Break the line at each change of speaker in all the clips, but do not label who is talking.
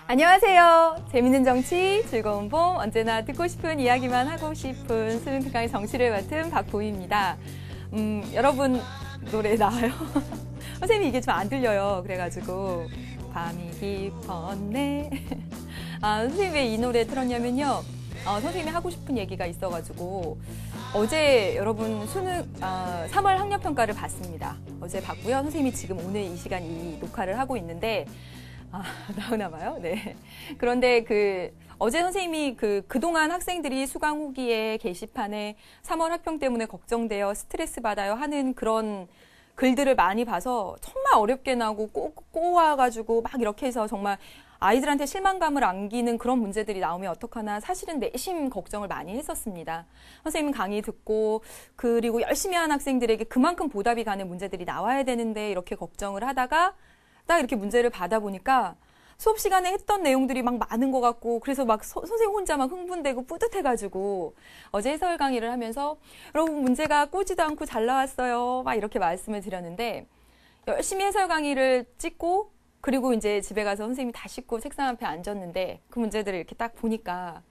안녕하세요. 재밌는 정치, 즐거운 봄, 언제나 듣고 싶은 이야기만 하고 싶은 수능특강의 정치를 맡은 박보미입니다. 여러분 노래 나와요? 선생님이 이게 좀 안 들려요. 그래가지고 밤이 깊었네. 선생님 왜 이 노래 틀었냐면요. 선생님이 하고 싶은 얘기가 있어가지고 어제 여러분 수능 3월 학력평가를 봤습니다. 어제 봤고요. 선생님이 지금 오늘 이 시간 이 녹화를 하고 있는데 나오나 봐요. 네. 그런데 어제 선생님이 그동안 학생들이 수강 후기에 게시판에 3월 학평 때문에 걱정돼요, 스트레스 받아요 하는 그런 글들을 많이 봐서 정말 어렵게 나오고 꼬아가지고 막 이렇게 해서 정말 아이들한테 실망감을 안기는 그런 문제들이 나오면 어떡하나 사실은 내심 걱정을 많이 했었습니다. 선생님 강의 듣고 그리고 열심히 한 학생들에게 그만큼 보답이 가는 문제들이 나와야 되는데 이렇게 걱정을 하다가 딱 이렇게 문제를 받아보니까 수업 시간에 했던 내용들이 막 많은 것 같고 그래서 막 선생님 혼자 막 흥분되고 뿌듯해가지고 어제 해설 강의를 하면서 여러분 문제가 꼬지도 않고 잘 나왔어요 막 이렇게 말씀을 드렸는데 열심히 해설 강의를 찍고 그리고 이제 집에 가서 선생님이 다 씻고 책상 앞에 앉았는데 그 문제들을 이렇게 딱 보니까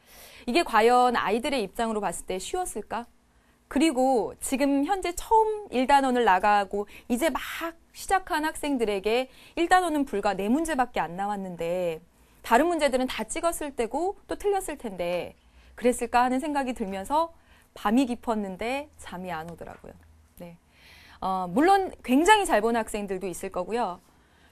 이게 과연 아이들의 입장으로 봤을 때 쉬웠을까? 그리고 지금 현재 처음 1단원을 나가고 이제 막 시작한 학생들에게 1단원은 불과 4문제밖에 안 나왔는데 다른 문제들은 다 찍었을 때고 또 틀렸을 텐데 그랬을까 하는 생각이 들면서 밤이 깊었는데 잠이 안 오더라고요. 네. 물론 굉장히 잘 본 학생들도 있을 거고요.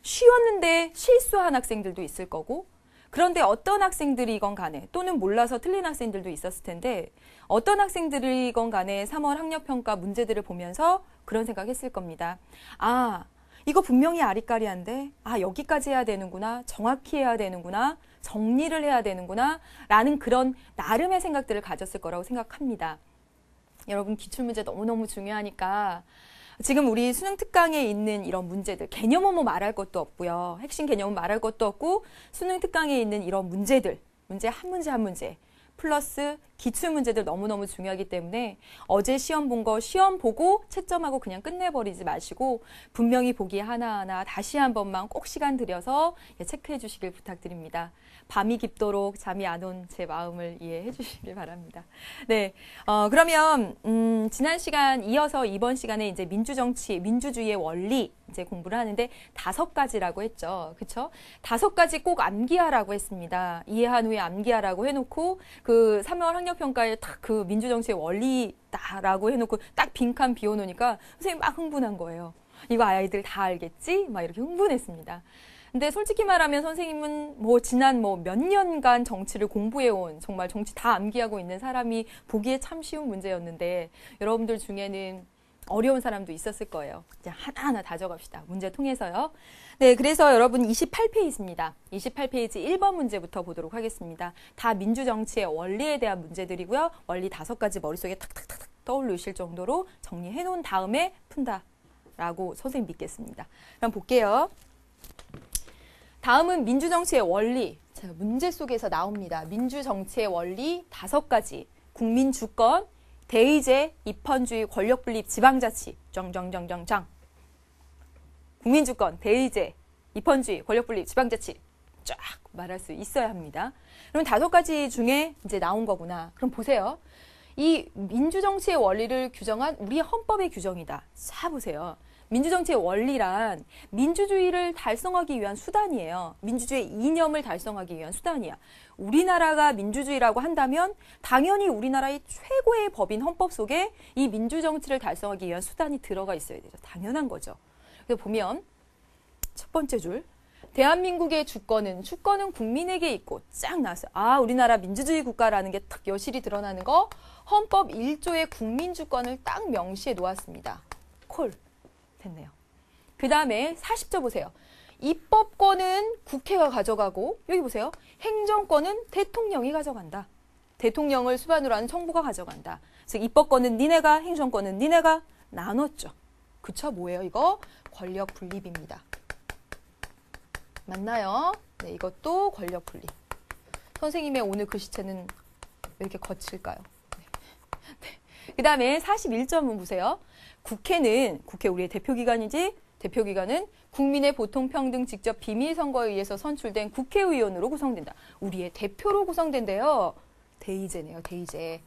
쉬웠는데 실수한 학생들도 있을 거고 그런데 어떤 학생들이건 간에 또는 몰라서 틀린 학생들도 있었을 텐데 어떤 학생들이건 간에 3월 학력평가 문제들을 보면서 그런 생각했을 겁니다. 이거 분명히 아리까리한데 여기까지 해야 되는구나, 정확히 해야 되는구나, 정리를 해야 되는구나 라는 그런 나름의 생각들을 가졌을 거라고 생각합니다. 여러분 기출문제 너무너무 중요하니까 지금 우리 수능 특강에 있는 이런 문제들, 개념은 뭐 말할 것도 없고요. 핵심 개념은 말할 것도 없고 수능 특강에 있는 이런 문제들, 문제 한 문제 한 문제 플러스 기출 문제들 너무너무 중요하기 때문에 어제 시험 본 거 시험 보고 채점하고 그냥 끝내버리지 마시고 분명히 보기 하나하나 다시 한 번만 꼭 시간 들여서 체크해 주시길 부탁드립니다. 밤이 깊도록 잠이 안 온 제 마음을 이해해 주시길 바랍니다. 네, 그러면 지난 시간 이어서 이번 시간에 이제 민주정치, 민주주의의 원리 이제 공부를 하는데 5가지라고 했죠. 그쵸? 5가지 꼭 암기하라고 했습니다. 이해한 후에 암기하라고 해놓고 그 3월 학력평가에 딱 그 민주정치의 원리다라고 해놓고 딱 빈칸 비워놓으니까 선생님 막 흥분한 거예요. 이거 아이들 다 알겠지? 막 이렇게 흥분했습니다. 근데 솔직히 말하면 선생님은 지난 몇 년간 정치를 공부해온 정말 정치 다 암기하고 있는 사람이 보기에 참 쉬운 문제였는데 여러분들 중에는 어려운 사람도 있었을 거예요. 그냥 하나하나 다져갑시다. 문제 통해서요. 네, 그래서 여러분 28페이지입니다. 28페이지 1번 문제부터 보도록 하겠습니다. 다 민주정치의 원리에 대한 문제들이고요. 원리 5가지 머릿속에 탁탁탁 떠올리실 정도로 정리해 놓은 다음에 푼다라고 선생님 믿겠습니다. 그럼 볼게요. 다음은 민주정치의 원리. 자, 문제 속에서 나옵니다. 민주정치의 원리 5가지. 국민주권, 대의제, 입헌주의, 권력분립, 지방자치. 짱짱짱짱짱. 국민주권, 대의제, 입헌주의, 권력분립, 지방자치. 쫙 말할 수 있어야 합니다. 그럼 5가지 중에 이제 나온 거구나. 그럼 보세요. 이 민주정치의 원리를 규정한 우리 헌법의 규정이다. 자, 보세요. 민주정치의 원리란 민주주의를 달성하기 위한 수단이에요. 민주주의 이념을 달성하기 위한 수단이야. 우리나라가 민주주의라고 한다면 당연히 우리나라의 최고의 법인 헌법 속에 이 민주정치를 달성하기 위한 수단이 들어가 있어야 되죠. 당연한 거죠. 그래서 보면 첫 번째 줄 대한민국의 주권은 국민에게 있고 쫙 나왔어요. 우리나라 민주주의 국가라는 게 딱 여실히 드러나는 거 헌법 1조의 국민주권을 딱 명시해 놓았습니다. 콜. 됐네요. 그 다음에 40조 보세요. 입법권은 국회가 가져가고 여기 보세요. 행정권은 대통령이 가져간다. 대통령을 수반으로 하는 정부가 가져간다. 즉 입법권은 니네가 행정권은 니네가 나눴죠. 그쵸? 뭐예요 이거? 권력 분립입니다. 맞나요? 네, 이것도 권력 분립. 선생님의 오늘 글씨체는 왜 이렇게 거칠까요? 네. 그 다음에 41점은 보세요. 국회 우리의 대표기관이지 대표기관은 국민의 보통평등 직접 비밀선거에 의해서 선출된 국회의원으로 구성된다. 우리의 대표로 구성된대요. 대의제네요. 대의제.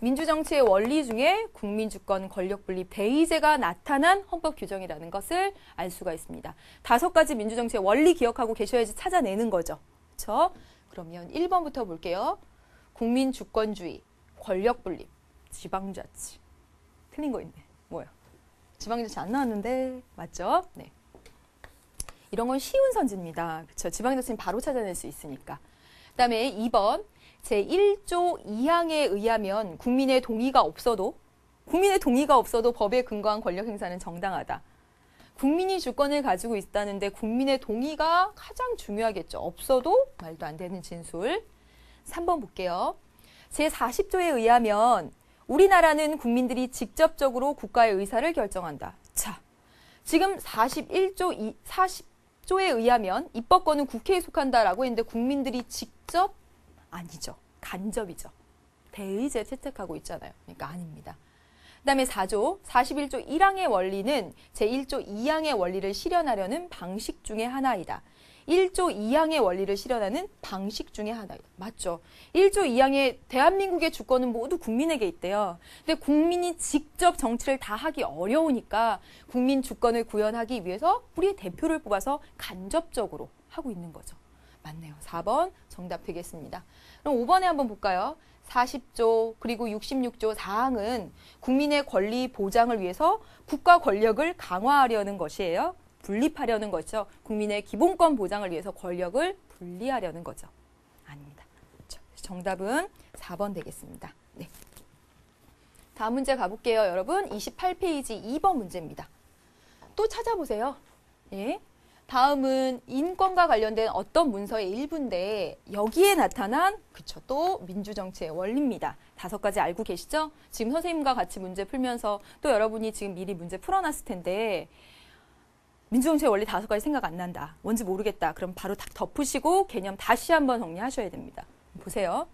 민주정치의 원리 중에 국민주권, 권력분립, 대의제가 나타난 헌법 규정이라는 것을 알 수가 있습니다. 5가지 민주정치의 원리 기억하고 계셔야지 찾아내는 거죠. 그렇죠? 그러면 1번부터 볼게요. 국민주권주의, 권력분립, 지방자치. 틀린 거 있네. 뭐야? 지방자치 안 나왔는데 맞죠? 네. 이런 건 쉬운 선지입니다. 그렇죠? 지방자치는 바로 찾아낼 수 있으니까. 그다음에 2번 제1조 2항에 의하면 국민의 동의가 없어도 법에 근거한 권력 행사는 정당하다. 국민이 주권을 가지고 있다는데 국민의 동의가 가장 중요하겠죠. 없어도 말도 안 되는 진술. 3번 볼게요. 제40조에 의하면 우리나라는 국민들이 직접적으로 국가의 의사를 결정한다. 자, 지금 40조에 의하면 입법권은 국회에 속한다라고 했는데 국민들이 직접 아니죠. 간접이죠. 대의제 채택하고 있잖아요. 그러니까 아닙니다. 그 다음에 4조, 41조 1항의 원리는 제1조 2항의 원리를 실현하려는 방식 중에 하나이다. 1조 2항의 원리를 실현하는 방식 중에 하나이다. 맞죠? 1조 2항의 대한민국의 주권은 모두 국민에게 있대요. 근데 국민이 직접 정치를 다 하기 어려우니까 국민 주권을 구현하기 위해서 우리의 대표를 뽑아서 간접적으로 하고 있는 거죠. 맞네요. 4번 정답 되겠습니다. 그럼 5번에 한번 볼까요? 40조 그리고 66조 4항은 국민의 권리 보장을 위해서 국가 권력을 강화하려는 것이에요. 분립하려는 거죠. 국민의 기본권 보장을 위해서 권력을 분리하려는 거죠. 아닙니다. 정답은 4번 되겠습니다. 네. 다음 문제 가볼게요. 여러분 28페이지 2번 문제입니다. 또 찾아보세요. 예. 다음은 인권과 관련된 어떤 문서의 일부인데 여기에 나타난 또 민주정치의 원리입니다. 5가지 알고 계시죠? 지금 선생님과 같이 문제 풀면서 또 여러분이 지금 미리 문제 풀어놨을 텐데 민주정치의 원리 5가지 생각 안 난다. 뭔지 모르겠다. 그럼 바로 딱 덮으시고 개념 다시 한번 정리하셔야 됩니다. 보세요.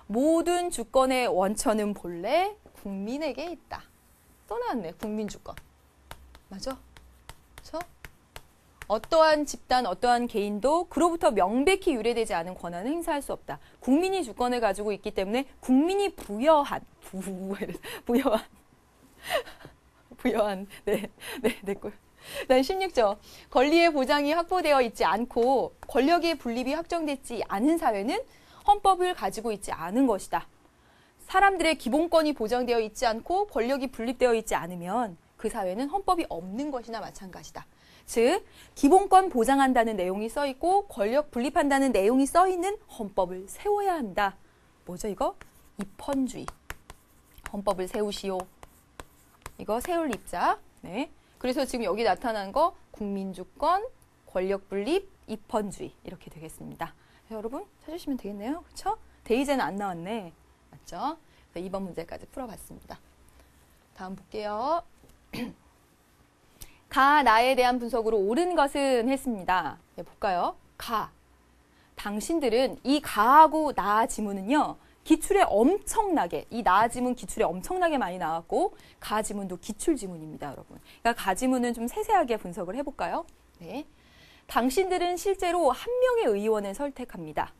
모든 주권의 원천은 본래 국민에게 있다. 또 나왔네. 국민주권. 맞아? 그렇죠? 어떠한 집단, 어떠한 개인도 그로부터 명백히 유래되지 않은 권한을 행사할 수 없다. 국민이 주권을 가지고 있기 때문에 국민이 부여한 네 꼴. 그다음 16조. 권리의 보장이 확보되어 있지 않고 권력의 분립이 확정되지 않은 사회는 헌법을 가지고 있지 않은 것이다. 사람들의 기본권이 보장되어 있지 않고 권력이 분립되어 있지 않으면 그 사회는 헌법이 없는 것이나 마찬가지다. 즉, 기본권 보장한다는 내용이 써있고 권력 분립한다는 내용이 써있는 헌법을 세워야 한다. 뭐죠 이거? 입헌주의. 헌법을 세우시오. 이거 세울 입자. 네. 그래서 지금 여기 나타난 거 국민주권, 권력분립, 입헌주의 이렇게 되겠습니다. 여러분 찾으시면 되겠네요. 그렇죠? 대의제는 안 나왔네. 맞죠? 2번 문제까지 풀어봤습니다. 다음 볼게요. 가, 나에 대한 분석으로 옳은 것은 했습니다. 네, 볼까요? 가. 당신들은 이 가하고 나 지문은요. 기출에 엄청나게, 이 나 지문 기출에 엄청나게 많이 나왔고 가 지문도 기출 지문입니다, 여러분. 그러니까 가 지문은 좀 세세하게 분석을 해볼까요? 네. 당신들은 실제로 한 명의 의원을 선택합니다.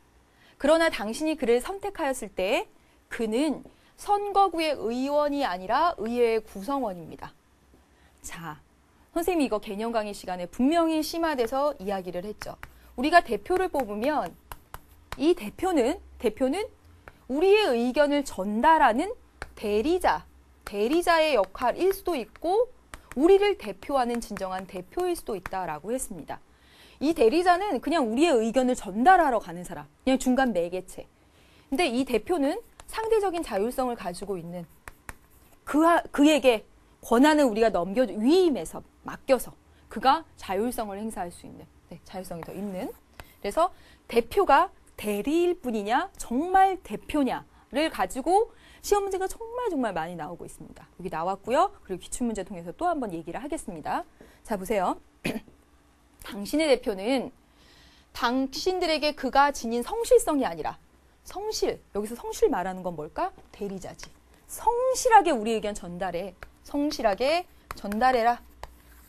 그러나 당신이 그를 선택하였을 때 그는 선거구의 의원이 아니라 의회의 구성원입니다. 자, 선생님이 이거 개념 강의 시간에 분명히 심화돼서 이야기를 했죠. 우리가 대표를 뽑으면 이 대표는 우리의 의견을 전달하는 대리자의 역할일 수도 있고 우리를 대표하는 진정한 대표일 수도 있다라고 했습니다. 이 대리자는 그냥 우리의 의견을 전달하러 가는 사람, 그냥 중간 매개체. 근데 이 대표는 상대적인 자율성을 가지고 있는 그에게 권한을 우리가 위임해서 맡겨서 그가 자율성을 행사할 수 있는 자율성이 더 있는. 그래서 대표가 대리일 뿐이냐 정말 대표냐를 가지고 시험 문제가 정말 많이 나오고 있습니다. 여기 나왔고요. 그리고 기출문제 통해서 또 한번 얘기를 하겠습니다. 자 보세요. 당신의 대표는 당신들에게 그가 지닌 성실성이 아니라 여기서 성실 말하는 건 뭘까? 대리자지. 성실하게 우리 의견 전달해. 성실하게 전달해라.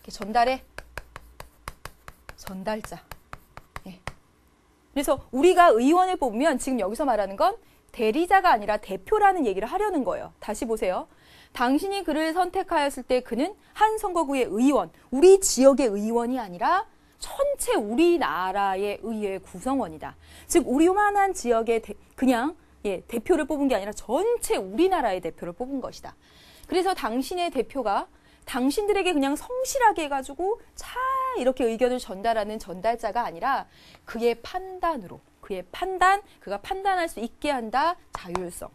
이렇게 전달해. 전달자. 예. 그래서 우리가 의원을 뽑으면 지금 여기서 말하는 건 대리자가 아니라 대표라는 얘기를 하려는 거예요. 다시 보세요. 당신이 그를 선택하였을 때 그는 한 선거구의 의원, 우리 지역의 의원이 아니라 전체 우리나라의 의회 구성원이다. 즉 우리만한 지역의 그냥 대표를 뽑은 게 아니라 전체 우리나라의 대표를 뽑은 것이다. 그래서 당신의 대표가 당신들에게 그냥 성실하게 해가지고 잘 이렇게 의견을 전달하는 전달자가 아니라 그의 판단으로, 그의 판단, 그가 판단할 수 있게 한다. 자율성.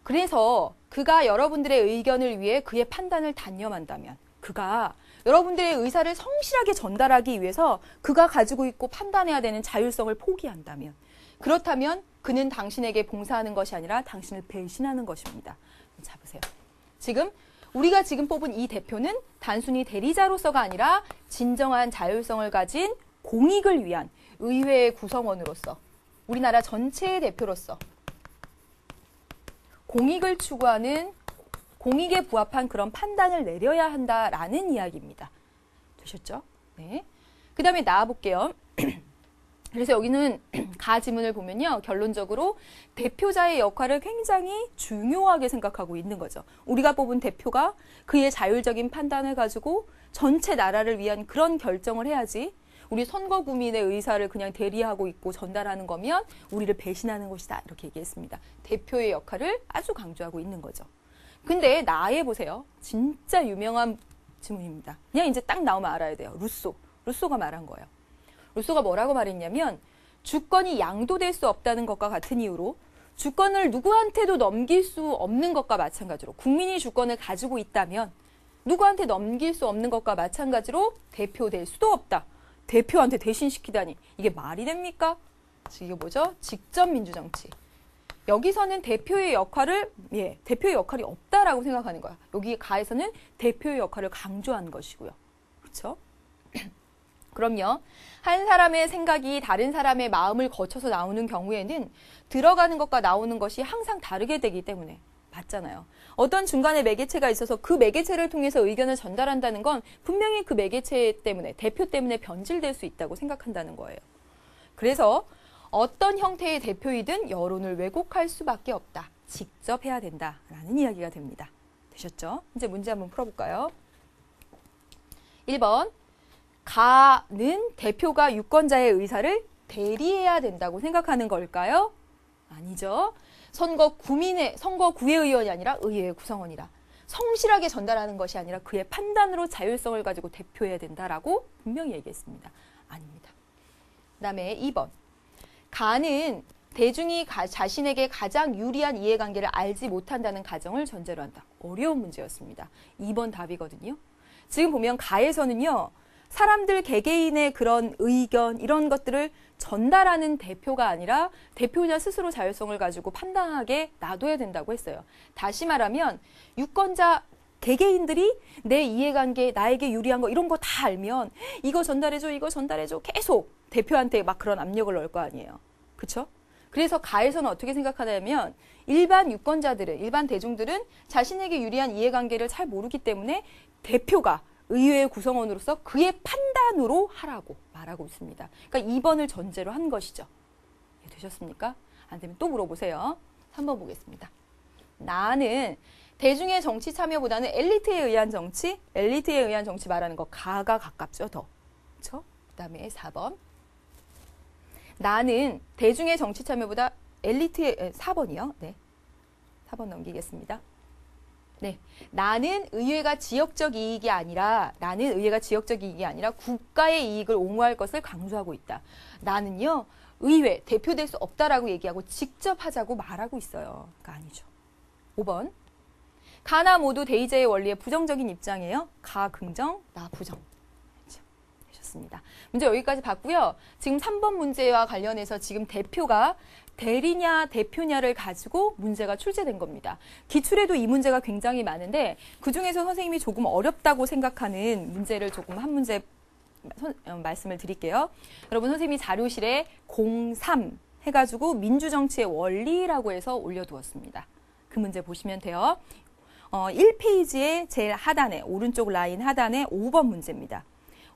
그래서 그가 여러분들의 의견을 위해 그의 판단을 단념한다면, 그가 여러분들의 의사를 성실하게 전달하기 위해서 그가 가지고 있고 판단해야 되는 자율성을 포기한다면, 그렇다면 그는 당신에게 봉사하는 것이 아니라 당신을 배신하는 것입니다. 자, 보세요. 우리가 지금 뽑은 이 대표는 단순히 대리자로서가 아니라 진정한 자율성을 가진 공익을 위한 의회의 구성원으로서, 우리나라 전체의 대표로서 공익을 추구하는, 공익에 부합한 그런 판단을 내려야 한다라는 이야기입니다. 되셨죠? 네. 그 다음에 나와볼게요. 그래서 여기는 가 지문을 보면요. 결론적으로 대표자의 역할을 굉장히 중요하게 생각하고 있는 거죠. 우리가 뽑은 대표가 그의 자율적인 판단을 가지고 전체 나라를 위한 그런 결정을 해야지, 우리 선거구민의 의사를 그냥 대리하고 있고 전달하는 거면 우리를 배신하는 것이다. 이렇게 얘기했습니다. 대표의 역할을 아주 강조하고 있는 거죠. 근데 나에 보세요. 진짜 유명한 지문입니다. 그냥 이제 딱 나오면 알아야 돼요. 루소가 말한 거예요. 루소가 뭐라고 말했냐면, 주권이 양도될 수 없다는 것과 같은 이유로 주권을 누구한테도 넘길 수 없는 것과 마찬가지로, 국민이 주권을 가지고 있다면 누구한테 넘길 수 없는 것과 마찬가지로 대표될 수도 없다. 대표한테 대신시키다니, 이게 말이 됩니까? 이게 뭐죠? 직접 민주정치. 여기서는 대표의 역할이 없다라고 생각하는 거야. 여기 가에서는 대표의 역할을 강조한 것이고요. 그렇죠? 그럼요. 한 사람의 생각이 다른 사람의 마음을 거쳐서 나오는 경우에는 들어가는 것과 나오는 것이 항상 다르게 되기 때문에, 맞잖아요. 어떤 중간에 매개체가 있어서 그 매개체를 통해서 의견을 전달한다는 건 분명히 그 매개체 때문에, 대표 때문에 변질될 수 있다고 생각한다는 거예요. 그래서 어떤 형태의 대표이든 여론을 왜곡할 수밖에 없다. 직접 해야 된다라는 이야기가 됩니다. 되셨죠? 이제 문제 한번 풀어볼까요? 1번. 가는 대표가 유권자의 의사를 대리해야 된다고 생각하는 걸까요? 아니죠. 선거구의 의원이 아니라 의회의 구성원이라. 성실하게 전달하는 것이 아니라 그의 판단으로 자율성을 가지고 대표해야 된다라고 분명히 얘기했습니다. 아닙니다. 그 다음에 2번. 가는 대중이 자신에게 가장 유리한 이해관계를 알지 못한다는 가정을 전제로 한다. 어려운 문제였습니다. 2번 답이거든요. 지금 보면 가에서는요. 사람들 개개인의 그런 의견, 이런 것들을 전달하는 대표가 아니라 대표자 스스로 자율성을 가지고 판단하게 놔둬야 된다고 했어요. 다시 말하면 유권자 개개인들이 내 이해관계, 나에게 유리한 거 이런 거 다 알면 이거 전달해줘, 이거 전달해줘 계속 대표한테 막 그런 압력을 넣을 거 아니에요. 그렇죠? 그래서 가에서는 어떻게 생각하냐면 일반 유권자들은, 일반 대중들은 자신에게 유리한 이해관계를 잘 모르기 때문에 대표가 의회의 구성원으로서 그의 판단으로 하라고 말하고 있습니다. 그러니까 2번을 전제로 한 것이죠. 되셨습니까? 안 되면 또 물어보세요. 3번 보겠습니다. 나는 대중의 정치 참여보다는 엘리트에 의한 정치 말하는 거 가가 가깝죠, 더. 그렇죠? 그다음에 4번. 나는 대중의 정치 참여보다 4번이요. 네. 4번 넘기겠습니다. 네, 나는 의회가 지역적 이익이 아니라 국가의 이익을 옹호할 것을 강조하고 있다. 나는요, 의회 대표될 수 없다라고 얘기하고 직접 하자고 말하고 있어요. 그러니까 아니죠. 5번. 가나 모두 대의제의 원리에 부정적인 입장이에요. 가 긍정, 나 부정. 되셨습니다. 문제 여기까지 봤고요. 지금 3번 문제와 관련해서 지금 대표가 대리냐 대표냐를 가지고 문제가 출제된 겁니다. 기출에도 이 문제가 굉장히 많은데 그중에서 선생님이 조금 어렵다고 생각하는 문제를 조금 한 문제 말씀을 드릴게요. 여러분 선생님이 자료실에 03 해가지고 민주정치의 원리라고 해서 올려두었습니다. 그 문제 보시면 돼요. 1페이지의 제일 하단에, 오른쪽 라인 하단에 5번 문제입니다.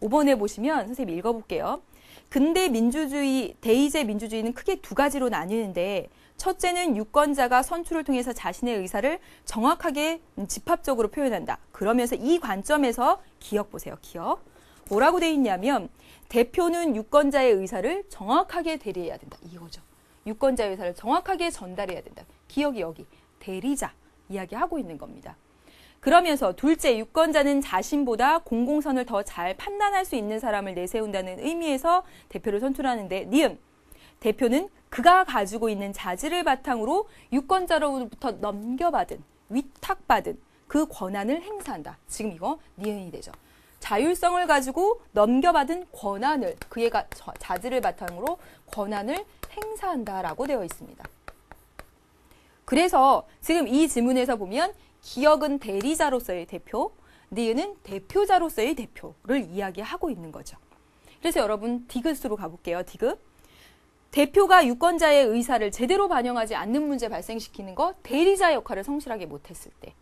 5번에 보시면 선생님 읽어볼게요. 근대 민주주의, 대의제 민주주의는 크게 두 가지로 나뉘는데 첫째는 유권자가 선출을 통해서 자신의 의사를 정확하게 집합적으로 표현한다. 그러면서 이 관점에서 기억 보세요. 기억. 뭐라고 돼 있냐면 대표는 유권자의 의사를 정확하게 대리해야 된다. 이거죠. 유권자의 의사를 정확하게 전달해야 된다. 기억이 여기 대리자 이야기하고 있는 겁니다. 그러면서 둘째, 유권자는 자신보다 공공선을 더 잘 판단할 수 있는 사람을 내세운다는 의미에서 대표를 선출하는데 니은, 대표는 그가 가지고 있는 자질을 바탕으로 유권자로부터 넘겨받은, 위탁받은 그 권한을 행사한다. 지금 이거 니은이 되죠. 자율성을 가지고 넘겨받은 권한을, 그의 자질을 바탕으로 권한을 행사한다라고 되어 있습니다. 그래서 지금 이 지문에서 보면 기억은 대리자로서의 대표, 니은은 대표자로서의 대표를 이야기하고 있는 거죠. 그래서 여러분 디귿으로 가볼게요. 디귿. 대표가 유권자의 의사를 제대로 반영하지 않는 문제 발생시키는 거, 대리자 역할을 성실하게 못했을 때.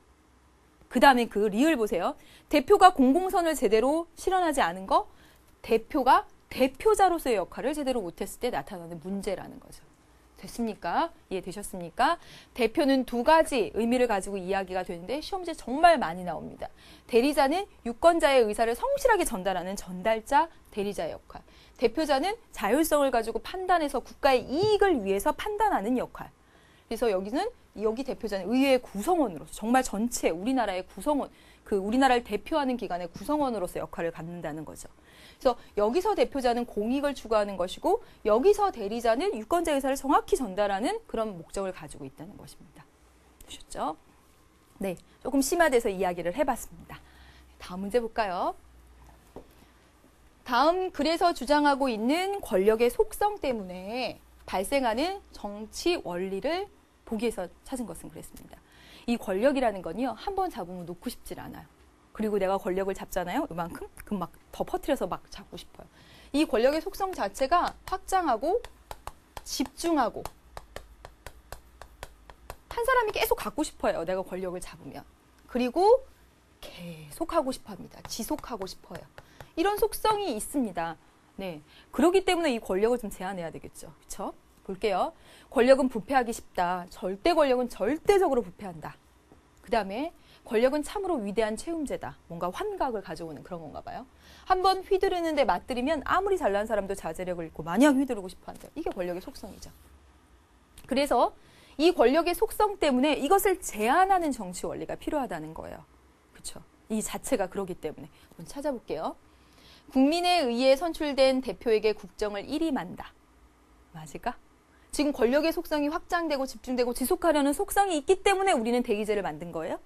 그 다음에 그 리을 보세요. 대표가 공공선을 제대로 실현하지 않은 거, 대표가 대표자로서의 역할을 제대로 못했을 때 나타나는 문제라는 거죠. 됐습니까? 이해되셨습니까? 대표는 두 가지 의미를 가지고 이야기가 되는데 시험 문제 정말 많이 나옵니다. 대리자는 유권자의 의사를 성실하게 전달하는 전달자, 대리자의 역할. 대표자는 자율성을 가지고 판단해서 국가의 이익을 위해서 판단하는 역할. 그래서 여기 대표자는 의회의 구성원으로서 정말 전체 우리나라의 구성원, 그 우리나라를 대표하는 기관의 구성원으로서 역할을 갖는다는 거죠. 그래서 여기서 대표자는 공익을 추구하는 것이고 여기서 대리자는 유권자 의사를 정확히 전달하는 그런 목적을 가지고 있다는 것입니다. 되셨죠? 네, 조금 심화돼서 이야기를 해봤습니다. 다음 문제 볼까요? 다음, 그래서 주장하고 있는 권력의 속성 때문에 발생하는 정치 원리를 보기에서 찾은 것은 그랬습니다. 이 권력이라는 건요, 한 번 잡으면 놓고 싶질 않아요. 그리고 내가 권력을 잡잖아요. 이만큼? 그럼 막 더 퍼뜨려서 막 잡고 싶어요. 이 권력의 속성 자체가 확장하고 집중하고 한 사람이 계속 갖고 싶어요. 내가 권력을 잡으면. 그리고 계속 하고 싶어 합니다. 지속하고 싶어요. 이런 속성이 있습니다. 네. 그렇기 때문에 이 권력을 좀 제한해야 되겠죠. 그렇죠? 볼게요. 권력은 부패하기 쉽다. 절대 권력은 절대적으로 부패한다. 그 다음에 권력은 참으로 위대한 채움제다. 뭔가 환각을 가져오는 그런 건가 봐요. 한번 휘두르는데 맞들이면 아무리 잘난 사람도 자제력을 잃고 마냥 휘두르고 싶어 한다. 이게 권력의 속성이죠. 그래서 이 권력의 속성 때문에 이것을 제한하는 정치 원리가 필요하다는 거예요. 그렇죠? 이 자체가 그러기 때문에. 한번 찾아볼게요. 국민에 의해 선출된 대표에게 국정을 일임한다. 맞을까? 지금 권력의 속성이 확장되고 집중되고 지속하려는 속성이 있기 때문에 우리는 대의제를 만든 거예요?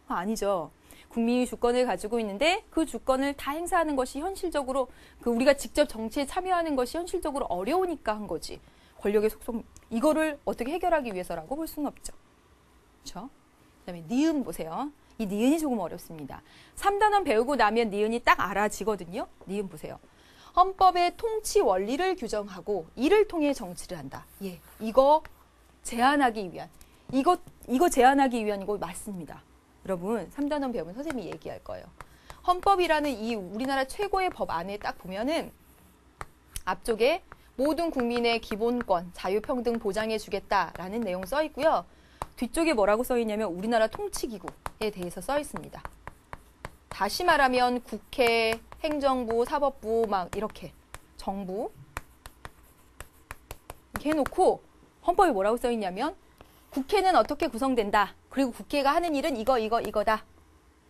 아니죠. 국민이 주권을 가지고 있는데 그 주권을 다 행사하는 것이 현실적으로 우리가 직접 정치에 참여하는 것이 현실적으로 어려우니까 한 거지. 권력의 속성 이거를 어떻게 해결하기 위해서라고 볼 수는 없죠. 그렇죠? 그다음에 니은 보세요. 이 니은이 조금 어렵습니다. 3단원 배우고 나면 니은이 딱 알아지거든요. 니은 보세요. 헌법의 통치 원리를 규정하고 이를 통해 정치를 한다. 예, 이거 제한하기 위한 이거 제한하기 위한 이거 맞습니다. 여러분 3단원 배우면 선생님이 얘기할 거예요. 헌법이라는 이 우리나라 최고의 법 안에 딱 보면은 앞쪽에 모든 국민의 기본권, 자유평등 보장해 주겠다라는 내용 써 있고요. 뒤쪽에 뭐라고 써 있냐면 우리나라 통치기구에 대해서 써 있습니다. 다시 말하면 국회, 행정부, 사법부 막 이렇게 정부 이렇게 해놓고 헌법에 뭐라고 써 있냐면 국회는 어떻게 구성된다. 그리고 국회가 하는 일은 이거다.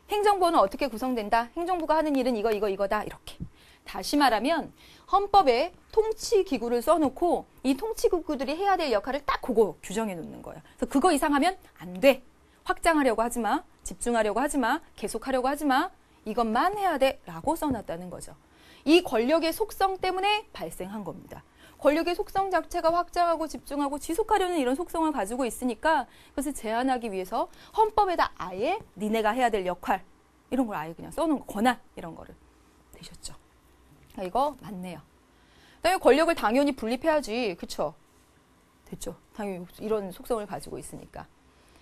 행정부는 어떻게 구성된다. 행정부가 하는 일은 이거다. 이렇게. 다시 말하면 헌법에 통치기구를 써놓고 이 통치기구들이 해야 될 역할을 딱 그거 규정해 놓는 거예요. 그래서 그거 이상 하면 안 돼. 확장하려고 하지 마. 집중하려고 하지 마. 계속하려고 하지 마. 이것만 해야 돼. 라고 써놨다는 거죠. 이 권력의 속성 때문에 발생한 겁니다. 권력의 속성 자체가 확장하고 집중하고 지속하려는 이런 속성을 가지고 있으니까 그것을 제한하기 위해서 헌법에다 아예 니네가 해야 될 역할 이런 걸 아예 그냥 써놓은 거, 권한 이런 거를 되셨죠. 이거 맞네요. 그다음에 권력을 당연히 분립해야지. 그쵸? 됐죠. 당연히 이런 속성을 가지고 있으니까.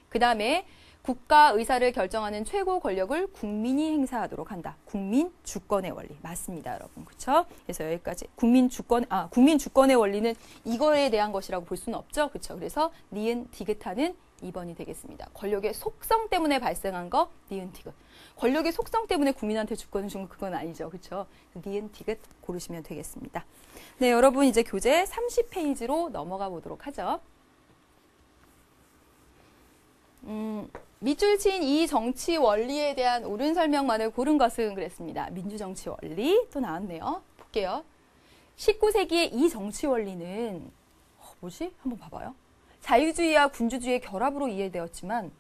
그 다음에 국가 의사를 결정하는 최고 권력을 국민이 행사하도록 한다. 국민 주권의 원리. 맞습니다, 여러분. 그렇죠? 그래서 여기까지 국민 주권의 원리는 이거에 대한 것이라고 볼 수는 없죠. 그렇죠? 그래서 니은 디귿하는 2번이 되겠습니다. 권력의 속성 때문에 발생한 거 니은 디귿. 권력의 속성 때문에 국민한테 주권을 준 거 그건 아니죠. 그렇죠? 니은 디귿 고르시면 되겠습니다. 네, 여러분 이제 교재 30페이지로 넘어가 보도록 하죠. 밑줄 친 이 정치 원리에 대한 옳은 설명만을 고른 것은 그랬습니다. 민주정치 원리 또 나왔네요. 볼게요. 19세기의 이 정치 원리는 뭐지? 한번 봐봐요. 자유주의와 군주주의의 결합으로 이해되었지만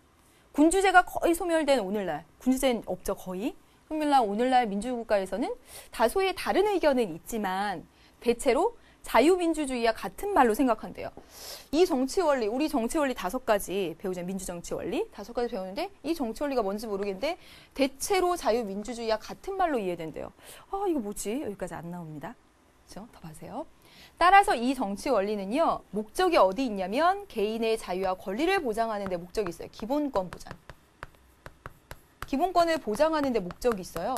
군주제가 거의 소멸된 오늘날, 군주제는 없죠, 거의. 소멸난 오늘날 민주국가에서는 다소의 다른 의견은 있지만 대체로 자유민주주의와 같은 말로 생각한대요. 이 정치 원리, 우리 정치 원리 5가지 배우잖아요. 민주정치 원리 5가지 배우는데 이 정치 원리가 뭔지 모르겠는데 대체로 자유민주주의와 같은 말로 이해된대요. 이거 뭐지? 여기까지 안 나옵니다. 그렇죠? 더 봐세요. 따라서 이 정치 원리는요. 목적이 어디 있냐면 개인의 자유와 권리를 보장하는 데 목적이 있어요. 기본권 보장. 기본권을 보장하는 데 목적이 있어요.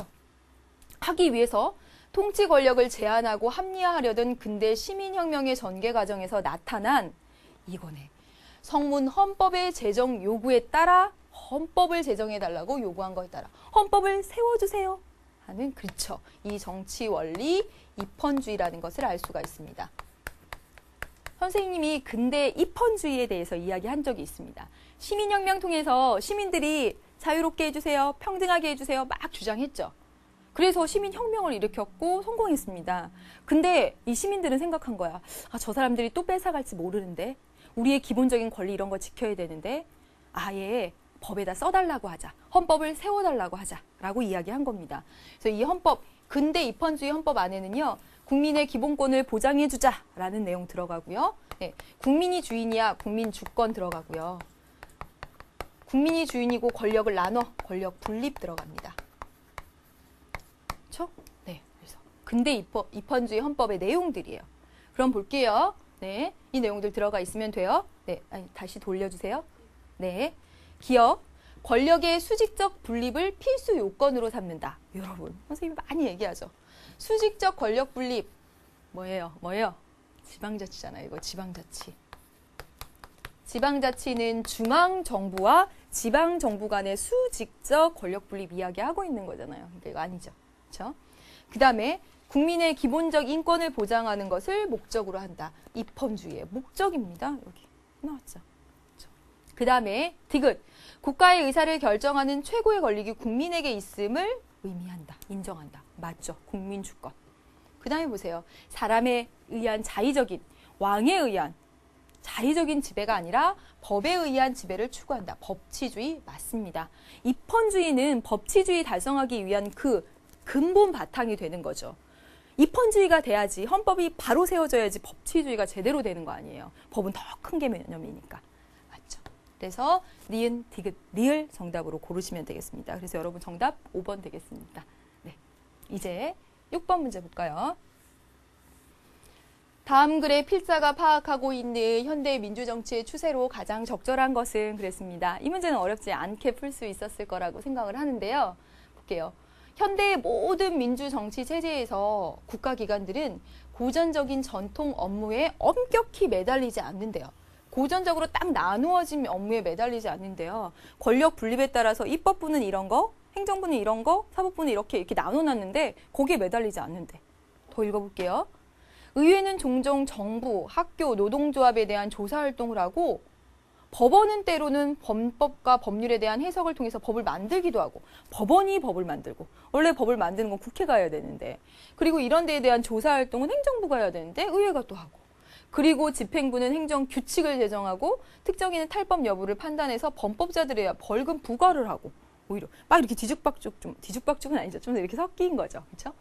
하기 위해서 통치 권력을 제한하고 합리화하려던 근대 시민혁명의 전개 과정에서 나타난 이거네. 성문 헌법의 제정 요구에 따라 헌법을 제정해달라고 요구한 거에 따라 헌법을 세워주세요 하는 그렇죠. 이 정치 원리 입헌주의라는 것을 알 수가 있습니다. 선생님이 근대 입헌주의에 대해서 이야기한 적이 있습니다. 시민혁명 통해서 시민들이 자유롭게 해주세요, 평등하게 해주세요 막 주장했죠. 그래서 시민혁명을 일으켰고 성공했습니다. 근데 이 시민들은 생각한 거야. 저 사람들이 또 뺏어갈지 모르는데 우리의 기본적인 권리 이런 거 지켜야 되는데 아예 법에다 써달라고 하자. 헌법을 세워달라고 하자라고 이야기한 겁니다. 그래서 이 헌법, 근대 입헌주의 헌법 안에는요. 국민의 기본권을 보장해주자라는 내용 들어가고요. 네, 국민이 주인이야 국민 주권 들어가고요. 국민이 주인이고 권력을 나눠 권력 분립 들어갑니다. 그렇죠? 네, 그래서 근대 입헌주의 헌법의 내용들이에요. 그럼 볼게요. 네, 이 내용들 들어가 있으면 돼요. 네, 다시 돌려주세요. 네, 기억, 권력의 수직적 분립을 필수 요건으로 삼는다. 여러분, 선생님이 많이 얘기하죠. 수직적 권력 분립 뭐예요? 지방자치잖아요. 이거 지방자치. 지방자치는 중앙정부와 지방정부 간의 수직적 권력 분립 이야기하고 있는 거잖아요. 그러니까 이거 아니죠. 그렇죠? 그 다음에 국민의 기본적 인권을 보장하는 것을 목적으로 한다. 입헌주의의 목적입니다. 여기 나왔죠. 그렇죠? 그 다음에 디귿. 국가의 의사를 결정하는 최고의 권력이 국민에게 있음을 의미한다. 인정한다. 맞죠. 국민주권. 그 다음에 보세요. 사람에 의한 자의적인, 왕에 의한 자의적인 지배가 아니라 법에 의한 지배를 추구한다. 법치주의 맞습니다. 입헌주의는 법치주의 달성하기 위한 그 근본 바탕이 되는 거죠. 입헌주의가 돼야지 헌법이 바로 세워져야지 법치주의가 제대로 되는 거 아니에요. 법은 더 큰 개념이니까. 맞죠. 그래서 니은, 디귿, 리을 정답으로 고르시면 되겠습니다. 그래서 여러분 정답 5번 되겠습니다. 네, 이제 6번 문제 볼까요? 다음 글의 필자가 파악하고 있는 현대 민주정치의 추세로 가장 적절한 것은 그랬습니다. 이 문제는 어렵지 않게 풀 수 있었을 거라고 생각을 하는데요. 볼게요. 현대의 모든 민주정치 체제에서 국가기관들은 고전적인 전통 업무에 엄격히 매달리지 않는데요. 고전적으로 딱 나누어진 업무에 매달리지 않는데요. 권력 분립에 따라서 입법부는 이런 거, 행정부는 이런 거, 사법부는 이렇게 나눠놨는데 거기에 매달리지 않는데. 더 읽어볼게요. 의회는 종종 정부, 학교, 노동조합에 대한 조사활동을 하고 법원은 때로는 범법과 법률에 대한 해석을 통해서 법을 만들기도 하고 법원이 법을 만들고 원래 법을 만드는 건 국회가 해야 되는데 그리고 이런 데에 대한 조사활동은 행정부가 해야 되는데 의회가 또 하고 그리고 집행부는 행정규칙을 제정하고 특정인의 탈법 여부를 판단해서 범법자들에 벌금 부과를 하고 오히려 막 이렇게 뒤죽박죽은 아니죠. 좀 이렇게 섞인 거죠. 그렇죠?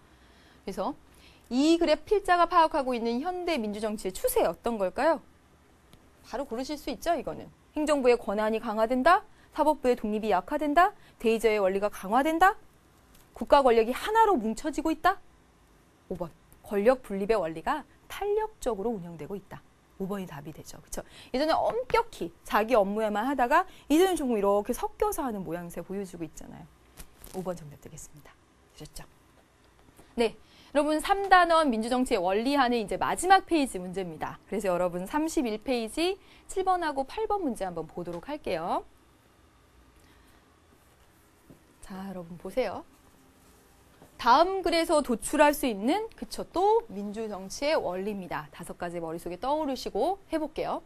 그래서 이 글의 필자가 파악하고 있는 현대 민주정치의 추세 어떤 걸까요? 바로 고르실 수 있죠, 이거는. 행정부의 권한이 강화된다, 사법부의 독립이 약화된다, 대의제의 원리가 강화된다, 국가 권력이 하나로 뭉쳐지고 있다. 5번, 권력 분립의 원리가 탄력적으로 운영되고 있다. 5번이 답이 되죠. 그렇죠? 예전에 엄격히 자기 업무에만 하다가 이제는 조금 이렇게 섞여서 하는 모양새 보여주고 있잖아요. 5번 정답 되겠습니다. 되셨죠? 네. 여러분 3단원 민주정치의 원리하는 이제 마지막 페이지 문제입니다. 그래서 여러분 31페이지 7번하고 8번 문제 한번 보도록 할게요. 자, 여러분 보세요. 다음 글에서 도출할 수 있는 그쵸 또 민주정치의 원리입니다. 5가지 머릿속에 떠오르시고 해볼게요.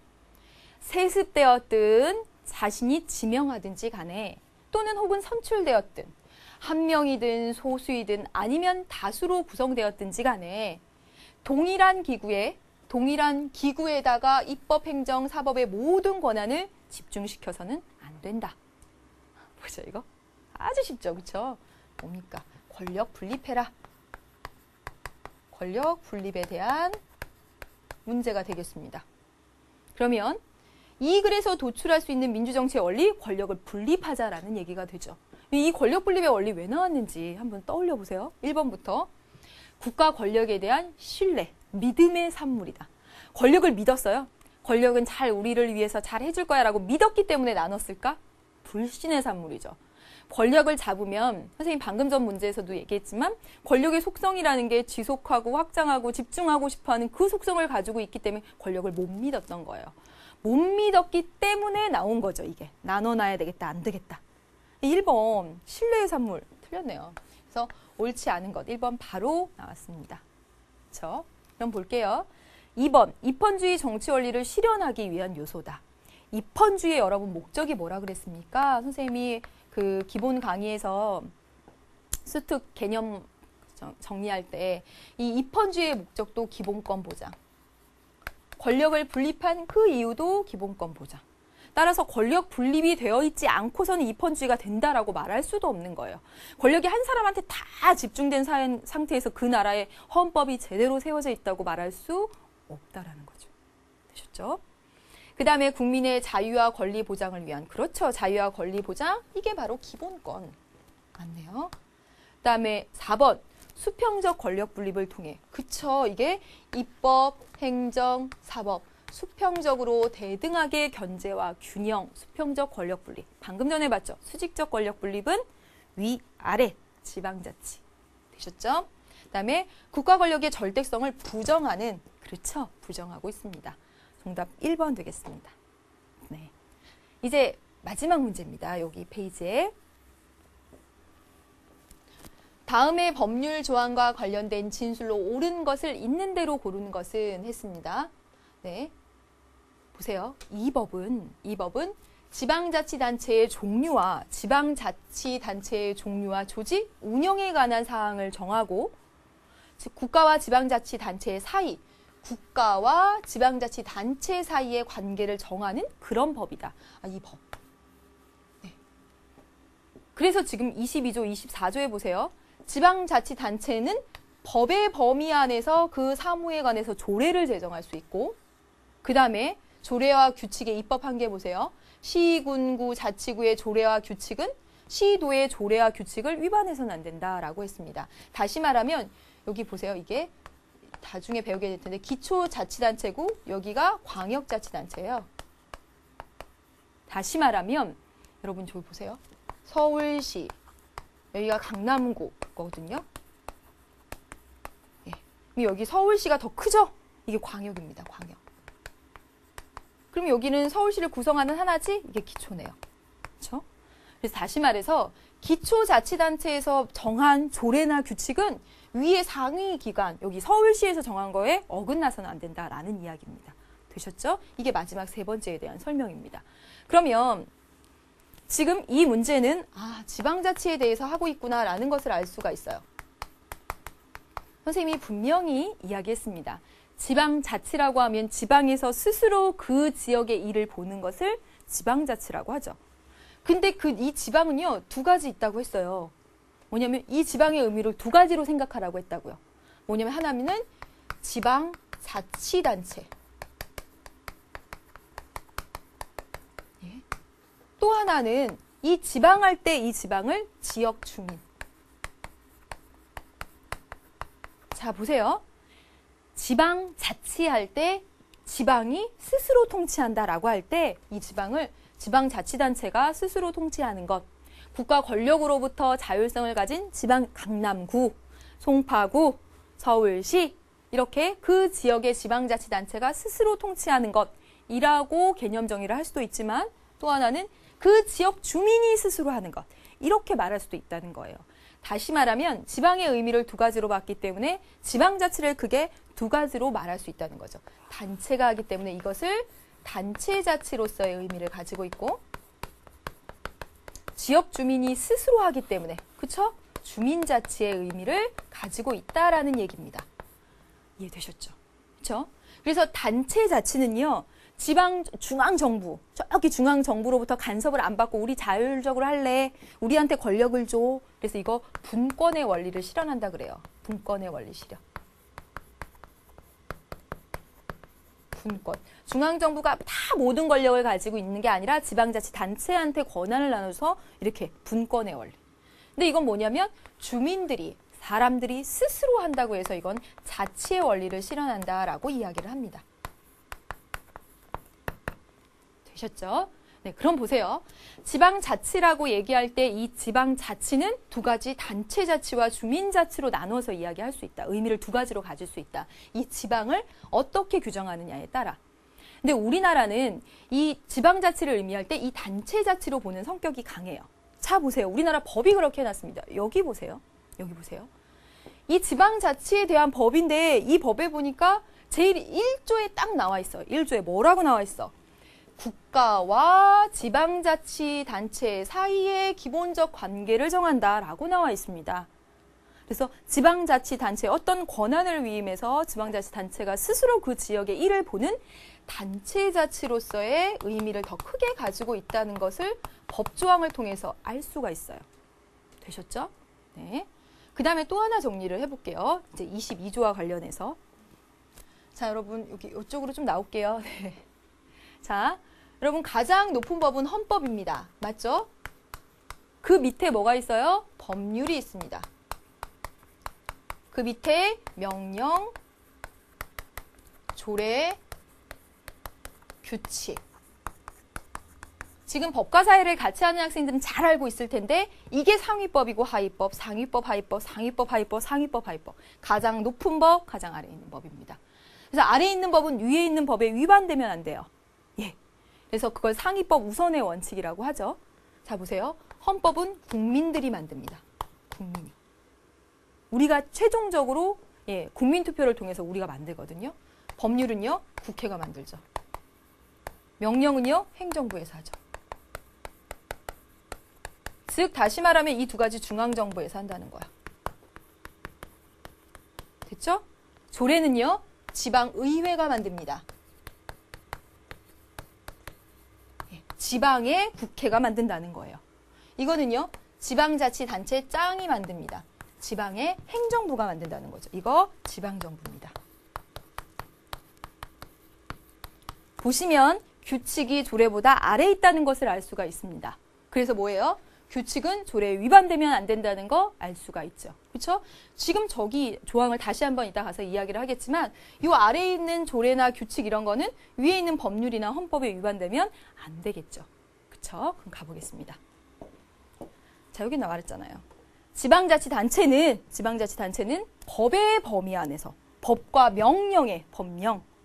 세습되었든 자신이 지명하든지 간에 또는 혹은 선출되었든 한 명이든 소수이든 아니면 다수로 구성되었든지 간에 동일한 기구에다가 입법, 행정, 사법의 모든 권한을 집중시켜서는 안 된다. 보죠 이거? 아주 쉽죠, 그렇죠? 뭡니까? 권력 분립해라. 권력 분립에 대한 문제가 되겠습니다. 그러면 이 글에서 도출할 수 있는 민주정치의 원리, 권력을 분립하자라는 얘기가 되죠. 이 권력 분립의 원리 왜 나왔는지 한번 떠올려 보세요. 1번부터 국가 권력에 대한 신뢰, 믿음의 산물이다. 권력을 믿었어요. 권력은 잘 우리를 위해서 잘 해줄 거야 라고 믿었기 때문에 나눴을까? 불신의 산물이죠. 권력을 잡으면 선생님 방금 전 문제에서도 얘기했지만 권력의 속성이라는 게 지속하고 확장하고 집중하고 싶어하는 그 속성을 가지고 있기 때문에 권력을 못 믿었던 거예요. 못 믿었기 때문에 나온 거죠. 이게 나눠놔야 되겠다 안 되겠다. 1번 신뢰의 산물 틀렸네요. 그래서 옳지 않은 것 1번 바로 나왔습니다. 그렇죠? 그럼 볼게요. 2번 입헌주의 정치 원리를 실현하기 위한 요소다. 입헌주의의 여러분 목적이 뭐라 그랬습니까? 선생님이 그 기본 강의에서 수특 개념 정리할 때 이 입헌주의의 목적도 기본권 보장. 권력을 분립한 그 이유도 기본권 보장. 따라서 권력 분립이 되어 있지 않고서는 입헌주의가 된다라고 말할 수도 없는 거예요. 권력이 한 사람한테 다 집중된 상태에서 그 나라의 헌법이 제대로 세워져 있다고 말할 수 없다라는 거죠. 되셨죠? 그 다음에 국민의 자유와 권리 보장을 위한 그렇죠. 자유와 권리 보장 이게 바로 기본권 맞네요. 그 다음에 4번 수평적 권력 분립을 통해 그쵸. 이게 입법, 행정, 사법 수평적으로 대등하게 견제와 균형, 수평적 권력 분립. 방금 전에 봤죠. 수직적 권력 분립은 위아래 지방자치. 되셨죠? 그다음에 국가 권력의 절대성을 부정하는 그렇죠. 부정하고 있습니다. 정답 1번 되겠습니다. 네. 이제 마지막 문제입니다. 여기 페이지에. 다음의 법률 조항과 관련된 진술로 옳은 것을 있는 대로 고르는 것은 했습니다. 네. 보세요. 이 법은 지방자치단체의 종류와 조직, 운영에 관한 사항을 정하고 즉 국가와 지방자치단체의 사이, 국가와 지방자치단체 사이의 관계를 정하는 그런 법이다. 이 법. 네. 그래서 지금 22조, 24조에 보세요. 지방자치단체는 법의 범위 안에서 그 사무에 관해서 조례를 제정할 수 있고 그 다음에 조례와 규칙의 입법한 게 보세요. 시, 군, 구, 자치구의 조례와 규칙은 시도의 조례와 규칙을 위반해서는 안 된다라고 했습니다. 다시 말하면 여기 보세요. 이게 나중에 배우게 될 텐데 기초자치단체고 여기가 광역자치단체예요. 다시 말하면 여러분 저기 보세요. 서울시 여기가 강남구거든요. 예. 여기 서울시가 더 크죠? 이게 광역입니다. 광역. 그럼 여기는 서울시를 구성하는 하나지? 이게 기초네요. 그렇죠? 그래서 다시 말해서 기초자치단체에서 정한 조례나 규칙은 위의 상위 기관, 여기 서울시에서 정한 거에 어긋나서는 안 된다라는 이야기입니다. 되셨죠? 이게 마지막 3번째에 대한 설명입니다. 그러면 지금 이 문제는 지방자치에 대해서 하고 있구나라는 것을 알 수가 있어요. 선생님이 분명히 이야기했습니다. 지방자치라고 하면 지방에서 스스로 그 지역의 일을 보는 것을 지방자치라고 하죠. 근데 이 지방은요, 2가지 있다고 했어요. 뭐냐면 이 지방의 의미를 2가지로 생각하라고 했다고요. 뭐냐면 하나는 지방자치단체. 예. 또 하나는 이 지방할 때 이 지방을 지역주민. 자, 보세요. 지방자치할 때 지방이 스스로 통치한다라고 할 때 이 지방을 지방자치단체가 스스로 통치하는 것, 국가 권력으로부터 자율성을 가진 지방 강남구, 송파구, 서울시 이렇게 그 지역의 지방자치단체가 스스로 통치하는 것이라고 개념 정의를 할 수도 있지만 또 하나는 그 지역 주민이 스스로 하는 것 이렇게 말할 수도 있다는 거예요. 다시 말하면 지방의 의미를 두 가지로 봤기 때문에 지방자치를 크게 두 가지로 말할 수 있다는 거죠. 단체가 하기 때문에 이것을 단체자치로서의 의미를 가지고 있고 지역 주민이 스스로 하기 때문에 그쵸? 주민자치의 의미를 가지고 있다라는 얘기입니다. 이해되셨죠? 그쵸? 그래서 단체자치는요. 지방 중앙정부, 저기 중앙정부로부터 간섭을 안 받고 우리 자율적으로 할래, 우리한테 권력을 줘. 그래서 이거 분권의 원리를 실현한다 그래요. 분권의 원리 실현. 분권. 중앙정부가 다 모든 권력을 가지고 있는 게 아니라 지방자치단체한테 권한을 나눠서 이렇게 분권의 원리. 근데 이건 뭐냐면 주민들이, 사람들이 스스로 한다고 해서 이건 자치의 원리를 실현한다라고 이야기를 합니다. 되셨죠? 네, 그럼 보세요. 지방자치라고 얘기할 때 이 지방자치는 두 가지 단체자치와 주민자치로 나눠서 이야기할 수 있다. 의미를 두 가지로 가질 수 있다. 이 지방을 어떻게 규정하느냐에 따라. 근데 우리나라는 이 지방자치를 의미할 때 이 단체자치로 보는 성격이 강해요. 자, 보세요. 우리나라 법이 그렇게 해놨습니다. 여기 보세요. 여기 보세요. 이 지방자치에 대한 법인데 이 법에 보니까 제1조에 딱 나와 있어요. 1조에 뭐라고 나와 있어? 국가와 지방자치단체 사이의 기본적 관계를 정한다라고 나와 있습니다. 그래서 지방자치단체의 어떤 권한을 위임해서 지방자치단체가 스스로 그 지역의 일을 보는 단체자치로서의 의미를 더 크게 가지고 있다는 것을 법조항을 통해서 알 수가 있어요. 되셨죠? 네. 그 다음에 또 하나 정리를 해볼게요. 이제 22조와 관련해서. 자, 여러분 여기 이쪽으로 좀 나올게요. 네. 자, 여러분 가장 높은 법은 헌법입니다. 맞죠? 그 밑에 뭐가 있어요? 법률이 있습니다. 그 밑에 명령, 조례, 규칙. 지금 법과 사회를 같이 하는 학생들은 잘 알고 있을 텐데 이게 상위법이고 하위법, 상위법, 하위법, 상위법, 하위법, 상위법, 하위법. 가장 높은 법, 가장 아래에 있는 법입니다. 그래서 아래에 있는 법은 위에 있는 법에 위반되면 안 돼요. 예. 그래서 그걸 상위법 우선의 원칙이라고 하죠. 자, 보세요. 헌법은 국민들이 만듭니다. 국민이. 우리가 최종적으로 국민투표를 통해서 우리가 만들거든요. 법률은요, 국회가 만들죠. 명령은요, 행정부에서 하죠. 즉, 다시 말하면 이 두 가지 중앙정부에서 한다는 거야. 됐죠? 조례는요, 지방의회가 만듭니다. 지방의 국회가 만든다는 거예요. 이거는요, 지방자치단체 짱이 만듭니다. 지방의 행정부가 만든다는 거죠. 이거 지방정부입니다. 보시면 규칙이 조례보다 아래에 있다는 것을 알 수가 있습니다. 그래서 뭐예요? 규칙은 조례에 위반되면 안 된다는 거 알 수가 있죠. 그렇죠? 지금 저기 조항을 다시 한번 이따 가서 이야기를 하겠지만 이 아래에 있는 조례나 규칙 이런 거는 위에 있는 법률이나 헌법에 위반되면 안 되겠죠. 그렇죠? 그럼 가보겠습니다. 자, 여기 나와있잖아요. 지방자치단체는 법의 범위 안에서 법과 명령의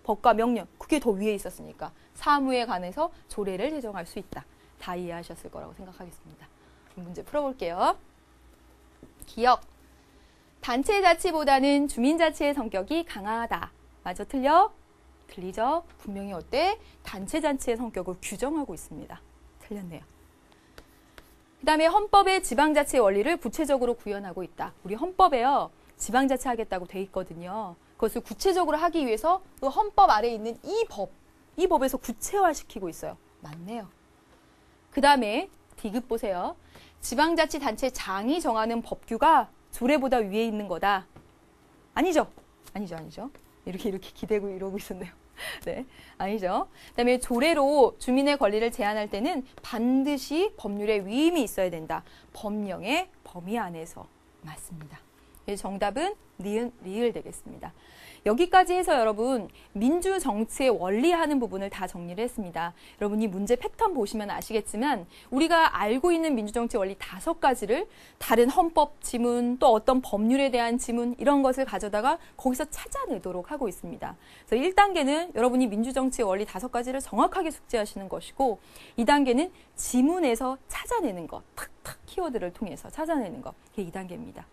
법과 명령 그게 더 위에 있었으니까 사무에 관해서 조례를 제정할 수 있다. 다 이해하셨을 거라고 생각하겠습니다. 문제 풀어볼게요. 기억. 단체자치보다는 주민자치의 성격이 강하다. 맞아, 틀려? 틀리죠? 분명히 어때? 단체자치의 성격을 규정하고 있습니다. 틀렸네요. 그 다음에 헌법의 지방자치의 원리를 구체적으로 구현하고 있다. 우리 헌법에요. 지방자치 하겠다고 돼 있거든요. 그것을 구체적으로 하기 위해서 그 헌법 아래에 있는 이 법에서 구체화시키고 있어요. 맞네요. 그 다음에 디귿 보세요. 지방자치단체장이 정하는 법규가 조례보다 위에 있는 거다. 아니죠? 아니죠. 이렇게 기대고 이러고 있었네요. 네, 아니죠. 그다음에 조례로 주민의 권리를 제한할 때는 반드시 법률의 위임이 있어야 된다. 법령의 범위 안에서. 맞습니다. 그래서 정답은 니은, 리을 되겠습니다. 여기까지 해서 여러분 민주정치의 원리하는 부분을 다 정리를 했습니다. 여러분이 문제 패턴 보시면 아시겠지만 우리가 알고 있는 민주정치 원리 5가지를 다른 헌법 지문 또 어떤 법률에 대한 지문 이런 것을 가져다가 거기서 찾아내도록 하고 있습니다. 그래서 1단계는 여러분이 민주정치의 원리 5가지를 정확하게 숙지하시는 것이고 2단계는 지문에서 찾아내는 것, 탁탁 키워드를 통해서 찾아내는 것, 그게 2단계입니다.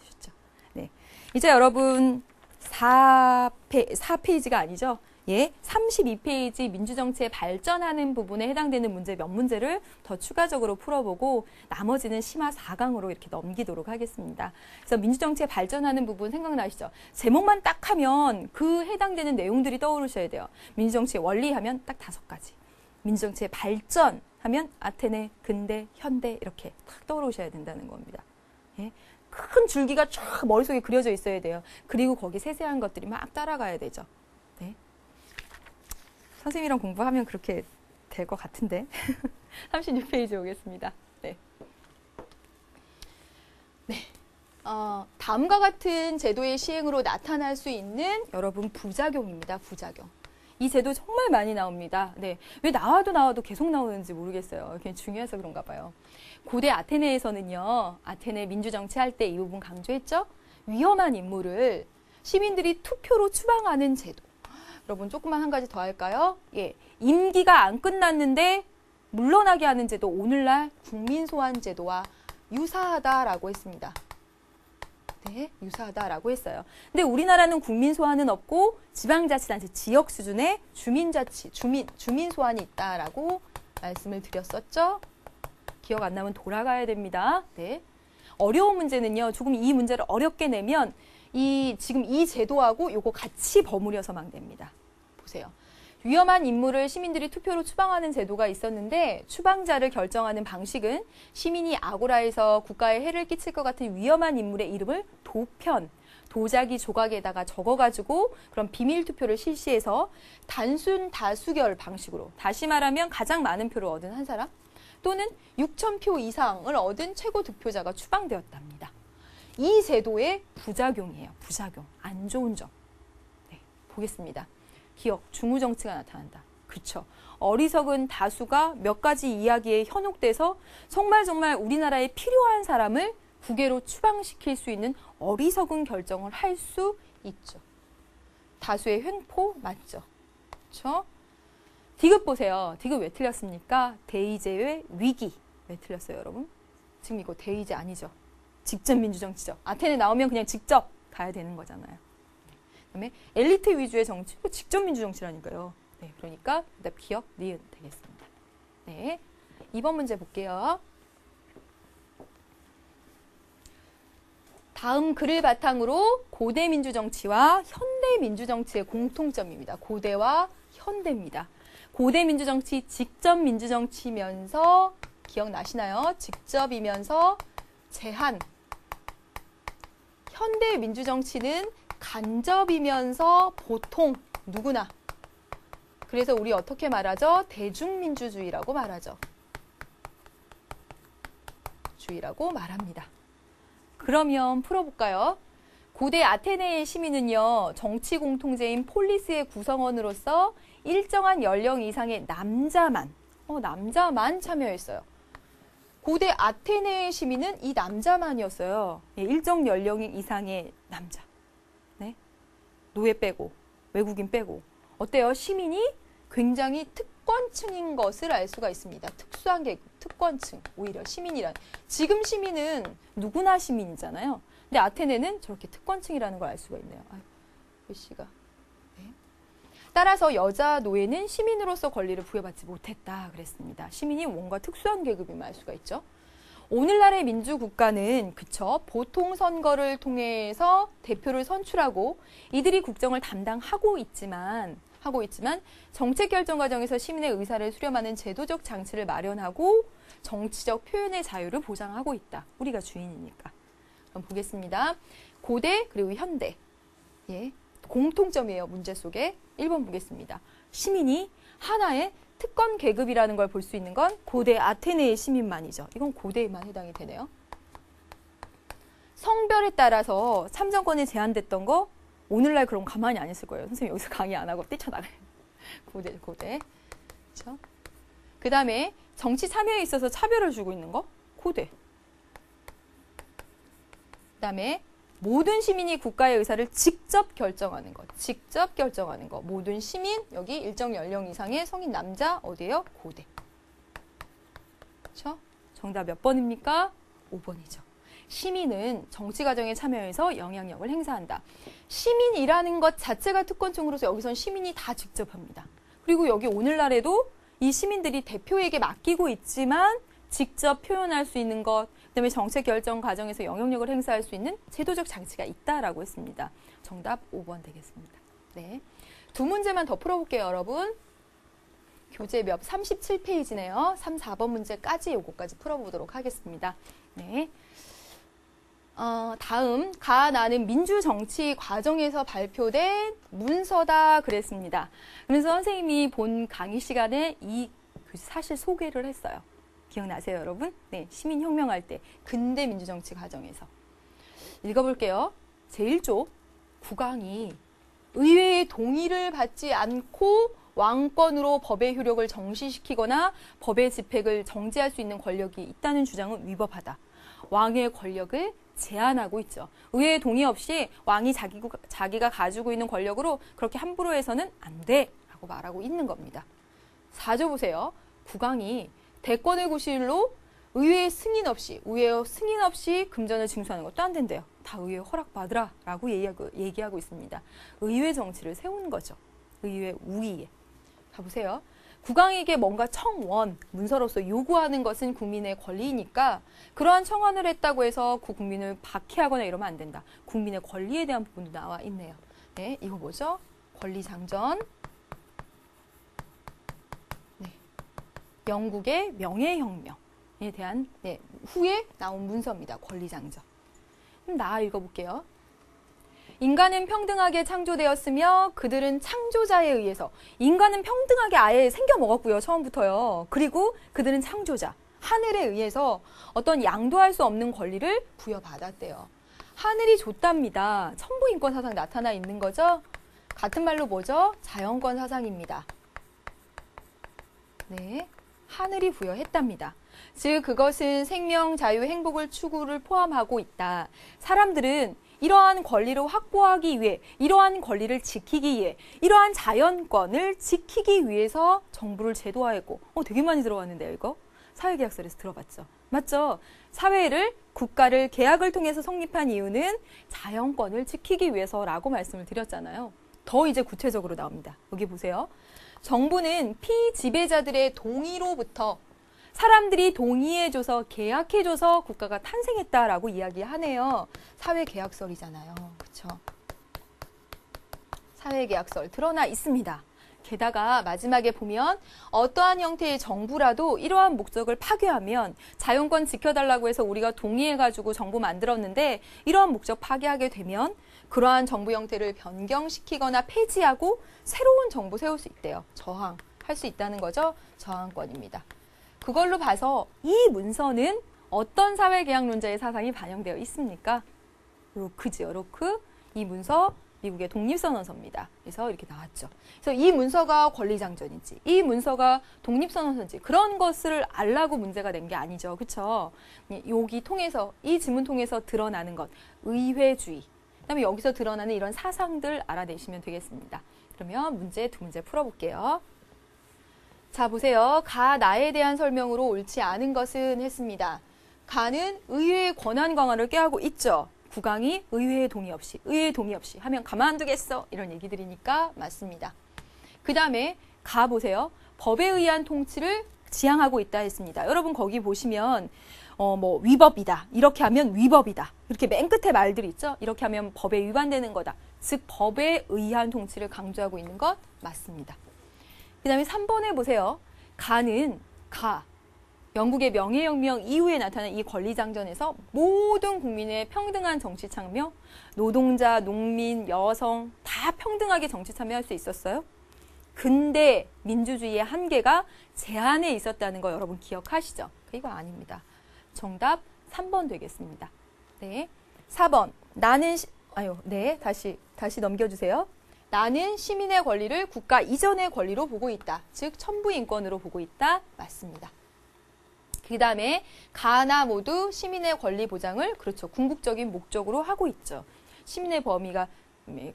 아시죠? 네. 이제 여러분 4페이지가 아니죠. 예, 32페이지 민주정치의 발전하는 부분에 해당되는 문제 몇 문제를 더 추가적으로 풀어보고 나머지는 심화 4강으로 이렇게 넘기도록 하겠습니다. 그래서 민주정치의 발전하는 부분 생각나시죠? 제목만 딱 하면 그 해당되는 내용들이 떠오르셔야 돼요. 민주정치의 원리 하면 딱 5가지. 민주정치의 발전 하면 아테네, 근대, 현대 이렇게 딱 떠오르셔야 된다는 겁니다. 예. 큰 줄기가 쫙 머릿속에 그려져 있어야 돼요. 그리고 거기 세세한 것들이 막 따라가야 되죠. 네. 선생님이랑 공부하면 그렇게 될 것 같은데. 36페이지 오겠습니다. 네. 네. 다음과 같은 제도의 시행으로 나타날 수 있는 여러분 부작용입니다. 부작용. 이 제도 정말 많이 나옵니다. 네. 왜 나와도 계속 나오는지 모르겠어요. 그게 중요해서 그런가 봐요. 고대 아테네에서는요. 아테네 민주정치 할 때 이 부분 강조했죠. 위험한 인물을 시민들이 투표로 추방하는 제도. 여러분 조금만 한 가지 더 할까요? 예, 임기가 안 끝났는데 물러나게 하는 제도. 오늘날 국민소환 제도와 유사하다라고 했습니다. 네, 유사하다라고 했어요. 근데 우리나라는 국민소환은 없고 지방자치단체 지역 수준의 주민자치, 주민소환이 있다라고 말씀을 드렸었죠. 기억 안 나면 돌아가야 됩니다. 네. 어려운 문제는요. 조금 이 문제를 어렵게 내면 지금 이 제도하고 요거 같이 버무려서 막 냅니다. 보세요. 위험한 인물을 시민들이 투표로 추방하는 제도가 있었는데 추방자를 결정하는 방식은 시민이 아고라에서 국가에 해를 끼칠 것 같은 위험한 인물의 이름을 도자기 조각에다가 적어가지고 그런 비밀 투표를 실시해서 단순 다수결 방식으로, 다시 말하면 가장 많은 표를 얻은 한 사람 또는 6,000표 이상을 얻은 최고 득표자가 추방되었답니다. 이 제도의 부작용이에요. 부작용. 안 좋은 점. 네, 보겠습니다. 기억, 중우정치가 나타난다. 그렇죠. 어리석은 다수가 몇 가지 이야기에 현혹돼서 정말 우리나라에 필요한 사람을 국외로 추방시킬 수 있는 어리석은 결정을 할 수 있죠. 다수의 횡포 맞죠. 그렇죠? 디귿 보세요. 디귿 왜 틀렸습니까? 대의제의 위기. 왜 틀렸어요, 여러분? 지금 이거 대의제 아니죠. 직접 민주정치죠. 아테네 나오면 그냥 직접 가야 되는 거잖아요. 그다음에 엘리트 위주의 정치, 직접 민주정치라니까요. 네, 그러니까 기억, 니은 되겠습니다. 네, 2번 문제 볼게요. 다음 글을 바탕으로 고대 민주정치와 현대 민주정치의 공통점입니다. 고대와 현대입니다. 고대 민주정치, 직접 민주정치면서 기억나시나요? 직접이면서 제한. 현대 민주정치는 간접이면서 보통 누구나. 그래서 우리 어떻게 말하죠? 대중민주주의라고 말하죠. 주의라고 말합니다. 그러면 풀어볼까요? 고대 아테네의 시민은요, 정치 공통제인 폴리스의 구성원으로서 일정한 연령 이상의 남자만 참여했어요. 고대 아테네의 시민은 이 남자만이었어요. 일정 연령 이상의 남자. 네? 노예 빼고, 외국인 빼고. 어때요? 시민이 굉장히 특권층인 것을 알 수가 있습니다. 특수한 계급, 특권층, 오히려 시민이란. 지금 시민은 누구나 시민이잖아요. 근데 아테네는 저렇게 특권층이라는 걸 알 수가 있네요. 글씨가. 네. 따라서 여자 노예는 시민으로서 권리를 부여받지 못했다 그랬습니다. 시민이 뭔가 특수한 계급임을 알 수가 있죠. 오늘날의 민주국가는 그쵸, 보통 선거를 통해서 대표를 선출하고 이들이 국정을 담당하고 있지만 정책 결정 과정에서 시민의 의사를 수렴하는 제도적 장치를 마련하고 정치적 표현의 자유를 보장하고 있다. 우리가 주인이니까. 그럼 보겠습니다. 고대 그리고 현대. 예, 공통점이에요. 문제 속에. 1번 보겠습니다. 시민이 하나의 특권 계급이라는 걸 볼 수 있는 건 고대 아테네의 시민만이죠. 이건 고대에만 해당이 되네요. 성별에 따라서 참정권이 제한됐던 거 오늘날 그럼 가만히 안 있을 거예요. 선생님 여기서 강의 안 하고 뛰쳐나가요. 고대. 그렇죠? 그 다음에 정치 참여에 있어서 차별을 주고 있는 거 고대. 그 다음에 모든 시민이 국가의 의사를 직접 결정하는 것. 직접 결정하는 것. 모든 시민, 여기 일정 연령 이상의 성인 남자, 어디예요? 고대. 그렇죠? 정답 몇 번입니까? 5번이죠. 시민은 정치 과정에 참여해서 영향력을 행사한다. 시민이라는 것 자체가 특권층으로서 여기선 시민이 다 직접 합니다. 그리고 여기 오늘날에도 이 시민들이 대표에게 맡기고 있지만 직접 표현할 수 있는 것, 그다음에 정책 결정 과정에서 영향력을 행사할 수 있는 제도적 장치가 있다라고 했습니다. 정답 5번 되겠습니다. 네, 두 문제만 더 풀어볼게요, 여러분. 교재 몇 37페이지네요. 3, 4번 문제까지 요거까지 풀어보도록 하겠습니다. 네. 다음 나는 민주정치 과정에서 발표된 문서다 그랬습니다. 그래서 선생님이 본 강의 시간에 이 사실 소개를 했어요. 기억나세요, 여러분? 네, 시민혁명할 때 근대 민주정치 과정에서 읽어볼게요. 제1조 국왕이 의회의 동의를 받지 않고 왕권으로 법의 효력을 정지시키거나 법의 집행을 정지할 수 있는 권력이 있다는 주장은 위법하다. 왕의 권력을 제한하고 있죠. 의회의 동의 없이 왕이 자기가 가지고 있는 권력으로 그렇게 함부로 해서는 안 돼 라고 말하고 있는 겁니다. 4조 보세요. 국왕이 대권의 구실로 의회의 승인 없이 금전을 징수하는 것도 안 된대요. 다 의회 허락받으라 라고 얘기하고 있습니다. 의회 정치를 세운 거죠. 의회 우위에. 가보세요. 국왕에게 뭔가 청원, 문서로서 요구하는 것은 국민의 권리이니까 그러한 청원을 했다고 해서 그 국민을 박해하거나 이러면 안 된다. 국민의 권리에 대한 부분도 나와 있네요. 네, 이거 뭐죠? 권리장전. 네, 영국의 명예혁명에 대한 후에 나온 문서입니다. 권리장전. 그럼 나아 읽어볼게요. 인간은 평등하게 창조되었으며 그들은 창조자에 의해서 인간은 평등하게 아예 생겨 먹었고요. 처음부터요. 그리고 그들은 창조자, 하늘에 의해서 어떤 양도할 수 없는 권리를 부여받았대요. 하늘이 줬답니다. 천부인권 사상 나타나 있는 거죠. 같은 말로 뭐죠? 자연권 사상입니다. 네, 하늘이 부여했답니다. 즉 그것은 생명, 자유, 행복을 추구를 포함하고 있다. 사람들은 이러한 권리를 확보하기 위해, 이러한 권리를 지키기 위해, 이러한 자연권을 지키기 위해서 정부를 제도화했고, 되게 많이 들어왔는데요, 이거? 사회계약서에서 들어봤죠? 맞죠? 사회를, 국가를 계약을 통해서 성립한 이유는 자연권을 지키기 위해서라고 말씀을 드렸잖아요. 더 이제 구체적으로 나옵니다. 여기 보세요. 정부는 피지배자들의 동의로부터 사람들이 동의해줘서 계약해줘서 국가가 탄생했다라고 이야기하네요. 사회계약설이잖아요. 그렇죠? 사회계약설 드러나 있습니다. 게다가 마지막에 보면 어떠한 형태의 정부라도 이러한 목적을 파괴하면 자연권 지켜달라고 해서 우리가 동의해가지고 정부 만들었는데 이러한 목적 파괴하게 되면 그러한 정부 형태를 변경시키거나 폐지하고 새로운 정부 세울 수 있대요. 저항할 수 있다는 거죠. 저항권입니다. 그걸로 봐서 이 문서는 어떤 사회계약론자의 사상이 반영되어 있습니까? 로크지요. 로크. 이 문서 미국의 독립선언서입니다. 그래서 이렇게 나왔죠. 그래서 이 문서가 권리장전인지 이 문서가 독립선언서인지 그런 것을 알라고 문제가 낸 게 아니죠. 그렇죠? 여기 통해서 이 지문 통해서 드러나는 것. 의회주의. 그다음에 여기서 드러나는 이런 사상들 알아내시면 되겠습니다. 그러면 문제 두 문제 풀어볼게요. 자, 보세요. 나에 대한 설명으로 옳지 않은 것은 했습니다. 가는 의회의 권한 강화를 꾀하고 있죠. 국왕이 의회의 동의 없이 하면 가만두겠어. 이런 얘기들이니까 맞습니다. 그 다음에 보세요. 법에 의한 통치를 지향하고 있다 했습니다. 여러분 거기 보시면 위법이다. 이렇게 하면 위법이다. 이렇게 맨 끝에 말들이 있죠. 이렇게 하면 법에 위반되는 거다. 즉 법에 의한 통치를 강조하고 있는 것 맞습니다. 그 다음에 3번에 보세요. 영국의 명예혁명 이후에 나타난 이 권리장전에서 모든 국민의 평등한 정치 참여, 노동자, 농민, 여성 다 평등하게 정치 참여할 수 있었어요. 근데 민주주의의 한계가 제한에 있었다는 거 여러분 기억하시죠? 이거 아닙니다. 정답 3번 되겠습니다. 네. 4번. 다시 넘겨주세요. 나는 시민의 권리를 국가 이전의 권리로 보고 있다. 즉, 천부인권으로 보고 있다. 맞습니다. 그 다음에 가나 모두 시민의 권리 보장을 그렇죠. 궁극적인 목적으로 하고 있죠. 시민의 범위가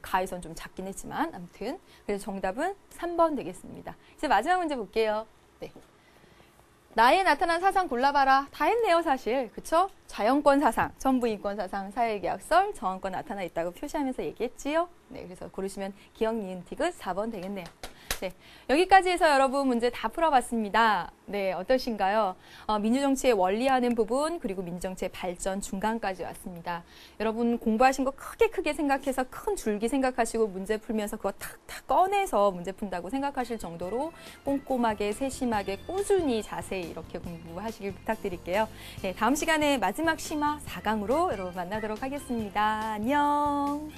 가에선 좀 작긴 했지만 아무튼 그래서 정답은 3번 되겠습니다. 이제 마지막 문제 볼게요. 네. 나에 나타난 사상 골라봐라. 다 했네요, 사실. 그쵸? 자연권 사상, 천부인권 사상, 사회계약설, 정원권 나타나 있다고 표시하면서 얘기했지요. 네, 그래서 고르시면 기억, 니은, 디귿 4번 되겠네요. 네, 여기까지 해서 여러분 문제 다 풀어봤습니다. 네, 어떠신가요? 민주정치의 원리하는 부분, 그리고 민주정치의 발전 중간까지 왔습니다. 여러분 공부하신 거 크게 생각해서 큰 줄기 생각하시고 문제 풀면서 그거 탁탁 꺼내서 문제 푼다고 생각하실 정도로 꼼꼼하게, 세심하게, 꾸준히 자세히 이렇게 공부하시길 부탁드릴게요. 네, 다음 시간에 마지막 심화 4강으로 여러분 만나도록 하겠습니다. 안녕.